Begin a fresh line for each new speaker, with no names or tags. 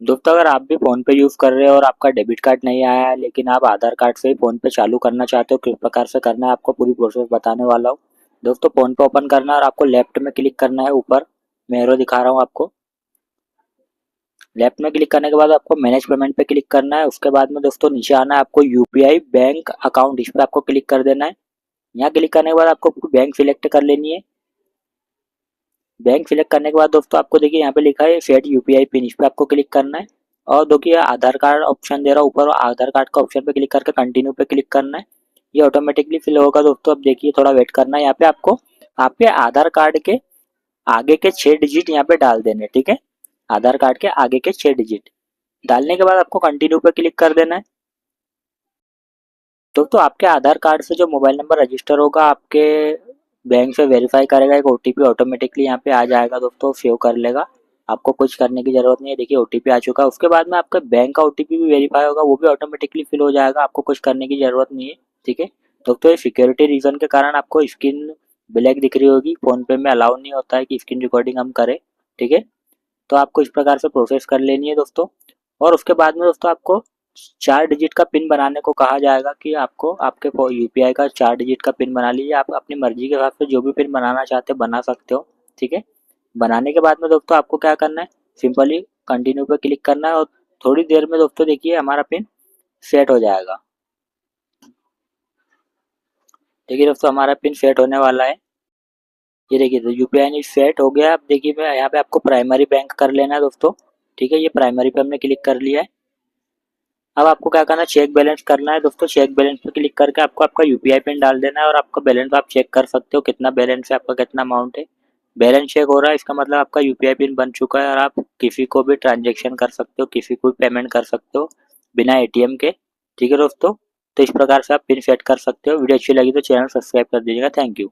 दोस्तों अगर आप भी फ़ोन पे यूज़ कर रहे हो और आपका डेबिट कार्ड नहीं आया है लेकिन आप आधार कार्ड से ही फ़ोन पे चालू करना चाहते हो, किस प्रकार से करना है आपको पूरी प्रोसेस बताने वाला हूँ। दोस्तों फ़ोन पे ओपन करना है और आपको लेफ्ट में क्लिक करना है, ऊपर मैं एरो दिखा रहा हूँ आपको। लेफ्ट में क्लिक करने के बाद आपको मैनेज पेमेंट पे क्लिक करना है। उसके बाद में दोस्तों नीचे आना है, आपको यूपीआई बैंक अकाउंट, इस पर आपको क्लिक कर देना है। यहाँ क्लिक करने के बाद आपको बैंक सिलेक्ट कर लेनी है। बैंक सिलेक्ट करने के बाद दोस्तों आपको देखिए यहाँ पे लिखा है सेट यूपीआई पिन, इस पर आपको क्लिक करना है। और देखिए आधार कार्ड ऑप्शन दे रहा है ऊपर, आधार कार्ड का ऑप्शन पे क्लिक करके कंटिन्यू पे क्लिक करना है। ये ऑटोमेटिकली फिल होगा दोस्तों, अब देखिए थोड़ा वेट करना है। यहाँ पे आपको आपके आधार कार्ड के आगे के 6 डिजिट यहाँ पे डाल देने, ठीक है। आधार कार्ड के आगे के 6 डिजिट डालने के बाद आपको कंटिन्यू पे क्लिक कर देना है। दोस्तों आपके आधार कार्ड से जो मोबाइल नंबर रजिस्टर होगा आपके बैंक से वेरीफाई करेगा, एक ओटीपी ऑटोमेटिकली यहाँ पे आ जाएगा दोस्तों, सेव कर लेगा। आपको कुछ करने की जरूरत नहीं है, देखिए ओटीपी आ चुका है। उसके बाद में आपका बैंक का ओटीपी भी वेरीफाई होगा, वो भी ऑटोमेटिकली फिल हो जाएगा, आपको कुछ करने की जरूरत नहीं है, ठीक है। दोस्तों ये सिक्योरिटी रीजन के कारण आपको स्क्रीन ब्लैक दिख रही होगी, फोन पे में अलाउ नहीं होता है कि स्क्रीन रिकॉर्डिंग हम करें, ठीक है। तो आपको इस प्रकार से प्रोसेस कर लेनी है दोस्तों। और उसके बाद में दोस्तों आपको 4 डिजिट का पिन बनाने को कहा जाएगा कि आपको आपके यूपीआई का 4 डिजिट का पिन बना लीजिए। आप अपनी मर्जी के हिसाब से जो भी पिन बनाना चाहते हो बना सकते हो, ठीक है। बनाने के बाद में दोस्तों आपको क्या करना है, सिंपली कंटिन्यू पे क्लिक करना है और थोड़ी देर में दोस्तों देखिए हमारा पिन सेट हो जाएगा। देखिए दोस्तों हमारा पिन सेट होने वाला है। ये देखिए तो यूपीआई सेट हो गया। अब देखिए मैं यहाँ पे आपको प्राइमरी बैंक कर लेना है दोस्तों, ठीक है। ये प्राइमरी पे हमने क्लिक कर लिया है। अब आपको क्या करना है, चेक बैलेंस करना है दोस्तों। चेक बैलेंस पे क्लिक करके आपको आपका यूपीआई पिन डाल देना है और आपका बैलेंस आप चेक कर सकते हो, कितना बैलेंस है आपका, कितना अमाउंट है। बैलेंस चेक हो रहा है, इसका मतलब आपका यूपीआई पिन बन चुका है और आप किसी को भी ट्रांजेक्शन कर सकते हो, किसी को भी पेमेंट कर सकते हो बिना एटीएम के, ठीक है दोस्तों। तो इस प्रकार से आप पिन सेट कर सकते हो। वीडियो अच्छी लगी तो चैनल सब्सक्राइब कर दीजिएगा। Thank you.